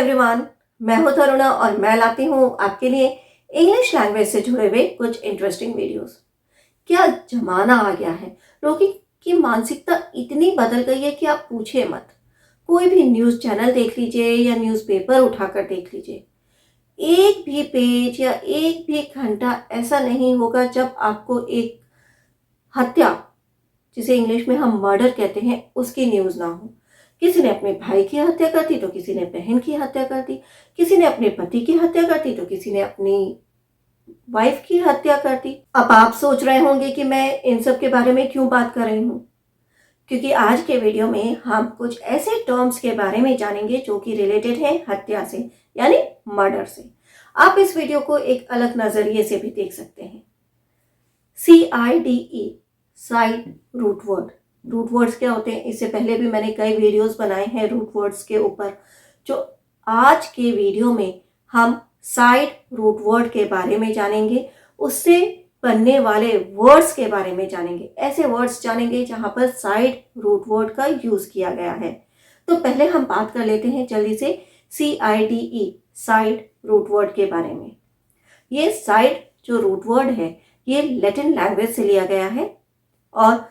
Everyone, मैं हूं तरुणा और मैं लाती हूं आपके लिए इंग्लिश लैंग्वेज से जुड़े हुए कुछ इंटरेस्टिंग वीडियोस। क्या जमाना आ गया है। लोगों की मानसिकता इतनी बदल गई है कि आप पूछिए मत। कोई भी न्यूज़ चैनल देख लीजिए या न्यूज़पेपर उठाकर देख लीजिए, एक भी पेज या एक भी घंटा ऐसा नहीं होगा जब आपको एक हत्या, जिसे इंग्लिश में हम मर्डर कहते हैं, उसकी न्यूज़ ना हो। किसी ने अपने भाई की हत्या कर दी तो किसी ने बहन की हत्या कर दी, किसी ने अपने पति की हत्या कर दी तो किसी ने अपनी वाइफ की हत्या कर दी। अब आप सोच रहे होंगे कि मैं इन सब के बारे में क्यों बात कर रही हूँ, क्योंकि आज के वीडियो में हम कुछ ऐसे टर्म्स के बारे में जानेंगे जो कि रिलेटेड है हत्या से, यानी मर्डर से। आप इस वीडियो को एक अलग नजरिए से भी देख सकते हैं। CIDE, side root word. Root words क्या होते हैं, इससे पहले भी मैंने कई वीडियोस बनाए हैं रूट वर्ड्स के ऊपर। जो आज के वीडियो में हम साइड रूट वर्ड के बारे में जानेंगे, उससे बनने वाले वर्ड्स के बारे में जानेंगे। ऐसे वर्ड्स जानेंगे जहां पर साइड रूट वर्ड का यूज किया गया है। तो पहले हम बात कर लेते हैं जल्दी से CIDE, साइड रूट वर्ड के बारे में। ये साइड जो रूट वर्ड है, ये लैटिन लैंग्वेज से लिया गया है और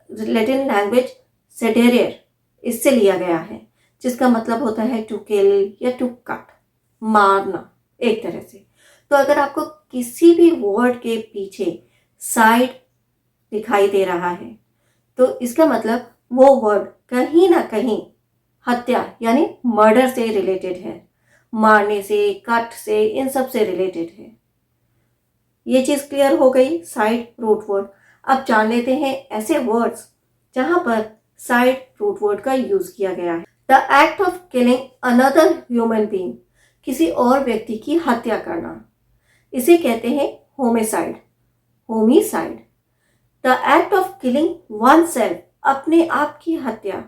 लैटिन लैंग्वेज सेडेरियर, इससे लिया गया है, जिसका मतलब होता है टू किल या टू कट, मारना एक तरह से। तो अगर आपको किसी भी वर्ड के पीछे साइड दिखाई दे रहा है तो इसका मतलब वो वर्ड कहीं ना कहीं हत्या यानी मर्डर से रिलेटेड है, मारने से, कट से, इन सब से रिलेटेड है। ये चीज क्लियर हो गई साइड रूट वर्ड। अब जान लेते हैं ऐसे वर्ड्स जहां पर साइड रूट वर्ड का यूज किया गया है। The act of killing another human being, किसी और व्यक्ति की हत्या करना, इसे कहते हैं homicide, homicide. The act of killing one self, अपने आप की हत्या,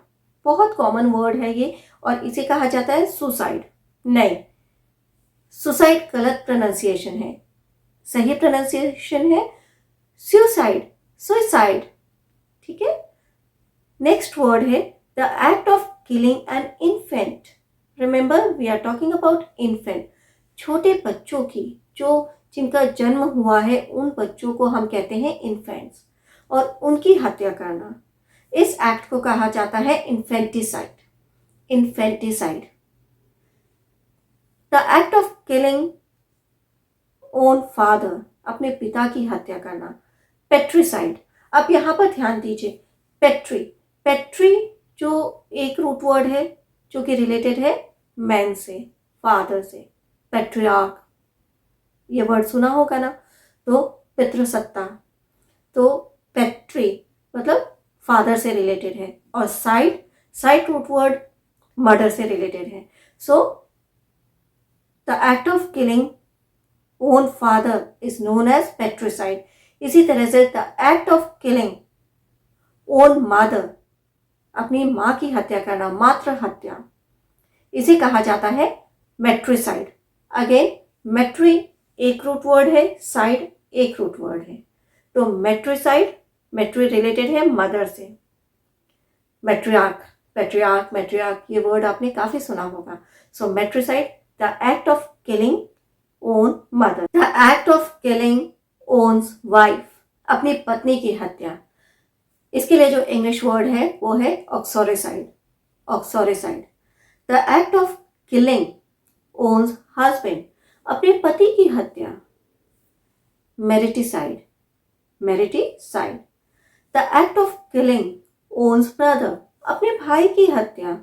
बहुत कॉमन वर्ड है ये, और इसे कहा जाता है सुसाइड। नहीं, सुसाइड गलत प्रोनाउंसिएशन है, सही प्रोनाउंसिएशन है सुसाइड, सुसाइड। ठीक है। नेक्स्ट वर्ड है the act of killing an infant. Remember, we are talking about infant, छोटे बच्चों की, जो जिनका जन्म हुआ है, उन बच्चों को हम कहते हैं इन्फेंट्स, और उनकी हत्या करना, इस एक्ट को कहा जाता है infanticide, infanticide. The act of killing own father, अपने पिता की हत्या करना, पेट्रिसाइड। अब यहां पर ध्यान दीजिए, पेट्री, पेट्री जो एक रूट वर्ड है जो कि रिलेटेड है मैन से, फादर से, पेट्रियार्क, ये वर्ड सुना होगा ना। तो पितृसत्ता, तो पेट्री मतलब फादर से रिलेटेड है, और cide, cide root word murder से रिलेटेड है। So the act of killing own father is known as patricide. इसी तरह से the act of killing own mother, अपनी मां की हत्या करना, मातृ हत्या, इसे कहा जाता है मेट्रिसाइड। अगेन, मेट्री एक रूट वर्ड है, साइड एक रूट वर्ड है, तो मेट्रिसाइड, मेट्री रिलेटेड है मदर से। मेट्रियार्क, पेट्रियार्क, मेट्रियार्क, ये वर्ड आपने काफी सुना होगा। So matricide, the act of killing own mother. The act of killing one's wife, अपनी पत्नी की हत्या, इसके लिए जो इंग्लिश वर्ड है वो है uxoricide, uxoricide. The act of killing one's husband, अपने पति की हत्या, mariticide, mariticide. The act of killing one's brother, अपने भाई की हत्या,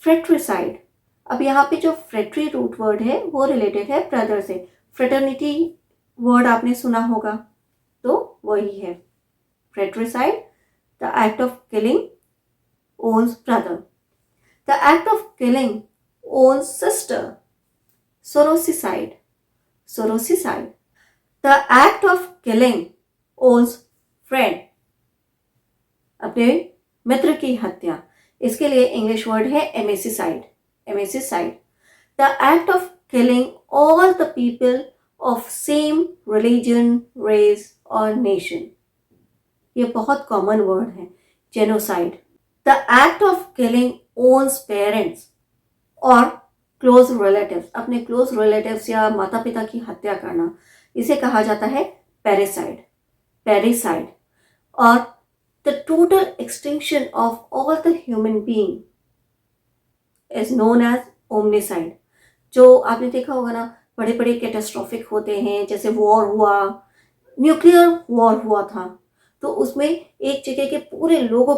फ्रेट्रिसाइड। अब यहाँ पे जो फ्रेट्री रूट वर्ड है वो रिलेटेड है ब्रदर से, फ्रेटर्निटी वर्ड आपने सुना होगा, तो वही है fratricide. The act of killing one's brother. The act of killing one's sister, sororicide, sororicide. The act of killing one's friend, अपने मित्र की हत्या, इसके लिए इंग्लिश वर्ड है amicicide, amicicide. The act of killing all the people of same religion, race और nation, ये बहुत कॉमन वर्ड है, genocide. The act of killing one's parents, और क्लोज रिलेटिव्स, अपने क्लोज रिलेटिव्स या माता पिता की हत्या करना, इसे कहा जाता है पैरिसाइड। पैरिसाइड। और the total extinction of all the human being is known as omnicide. जो आपने देखा होगा ना, बड़े बड़े कैटास्ट्रॉफिक होते हैं, जैसे वॉर हुआ, न्यूक्लियर वॉर हुआ था, तो उसमें एक जगह के पूरे लोगों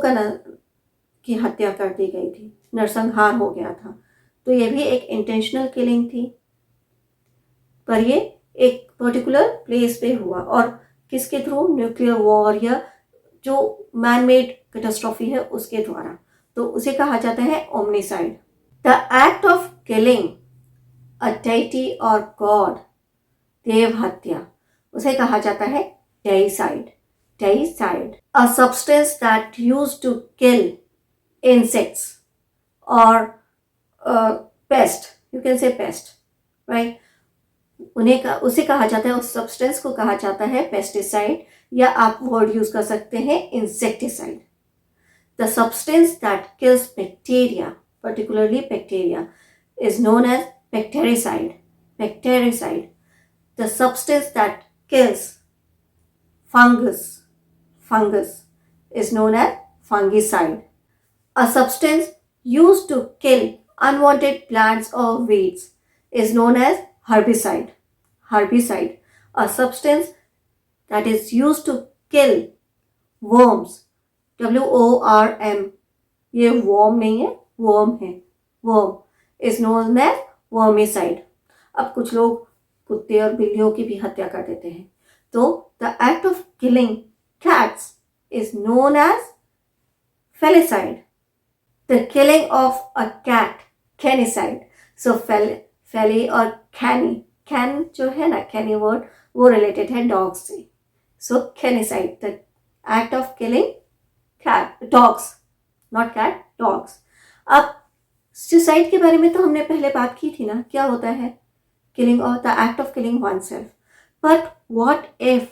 की हत्या कर दी गई थी, नरसंहार हो गया था। तो ये भी एक इंटेंशनल किलिंग थी, पर ये एक पर्टिकुलर प्लेस पे हुआ, और किसके थ्रू? न्यूक्लियर वॉर या जो मैन मेड कैटास्ट्रॉफी है उसके द्वारा। तो उसे कहा जाता है omnicide. The act of killing a deity और गॉड, देव हत्या, उसे कहा जाता है deicide. Deicide. A substance that used to kill insects or pest, you can say pest, right? उसे कहा जाता है, उस सब्सटेंस को कहा जाता है पेस्टिसाइड, या आप वर्ड यूज कर सकते हैं insecticide. The substance that kills bacteria, particularly bacteria, is known as bactericide. Bactericide. The substance that kills fungus is known as fungicide. A substance used to kill unwanted plants or weeds is known as herbicide. Herbicide. A substance that is used to kill worms. WORM. ये worm नहीं है, worm है. Worm is known as wormicide. अब कुछ लोग कुत्ते और बिल्लियों की भी हत्या कर देते हैं. तो the act of killing cats is known as felicide. The killing of a cat, canicide. So feli और can जो है ना, cani word, वो related है dogs से. So canicide, the act of killing dogs, not cat, dogs. अब suicide के बारे में तो हमने पहले बात की थी ना, क्या होता है? Killing or the act of killing oneself. But what if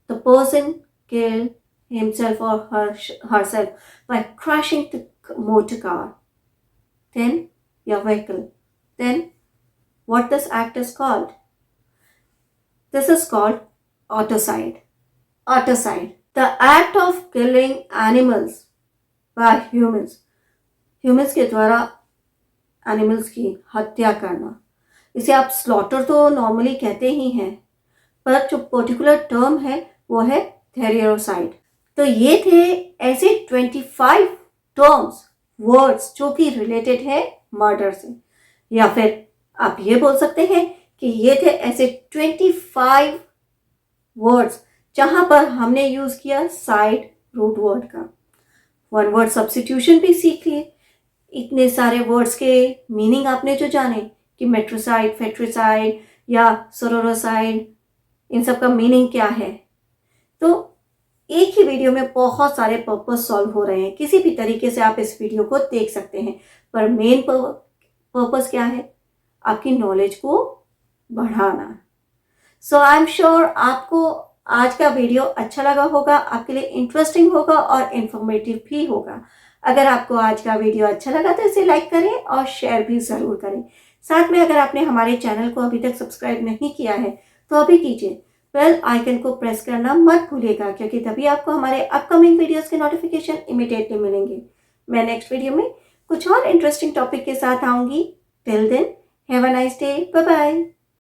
the person killed himself or herself by crashing the motor car, then your vehicle, then what this act is called? This is called auticide. Auticide. The act of killing animals by humans. Humans के द्वारा animals की हत्या करना, इसे आप slaughter तो normally कहते ही हैं, पर जो पर्टिकुलर टर्म है वो है थेरियोसाइड। तो ये थे ऐसे 25 टर्म्स, वर्ड्स जो कि रिलेटेड है मर्डर से, या फिर आप ये बोल सकते हैं कि ये थे ऐसे 25 वर्ड्स जहां पर हमने यूज किया साइड रूट वर्ड का। वन वर्ड सब्स्टिट्यूशन भी सीख लिए, इतने सारे वर्ड्स के मीनिंग आपने जो जाने कि मेट्रोसाइड, फेट्रिसाइड या सोरोरोसाइड, इन सब का मीनिंग क्या है। तो एक ही वीडियो में बहुत सारे पर्पस सॉल्व हो रहे हैं, किसी भी तरीके से आप इस वीडियो को देख सकते हैं, पर मेन पर्पस क्या है? आपकी नॉलेज को बढ़ाना। सो आई एम श्योर आपको आज का वीडियो अच्छा लगा होगा, आपके लिए इंटरेस्टिंग होगा और इंफॉर्मेटिव भी होगा। अगर आपको आज का वीडियो अच्छा लगा तो इसे लाइक करें और शेयर भी ज़रूर करें। साथ में अगर आपने हमारे चैनल को अभी तक सब्सक्राइब नहीं किया है तो अभी कीजिए, बेल आइकन को प्रेस करना मत भूलिएगा, क्योंकि तभी आपको हमारे अपकमिंग वीडियोस के नोटिफिकेशन इमीडिएटली मिलेंगे। मैं नेक्स्ट वीडियो में कुछ और इंटरेस्टिंग टॉपिक के साथ आऊंगी। Till then have a nice day, bye bye.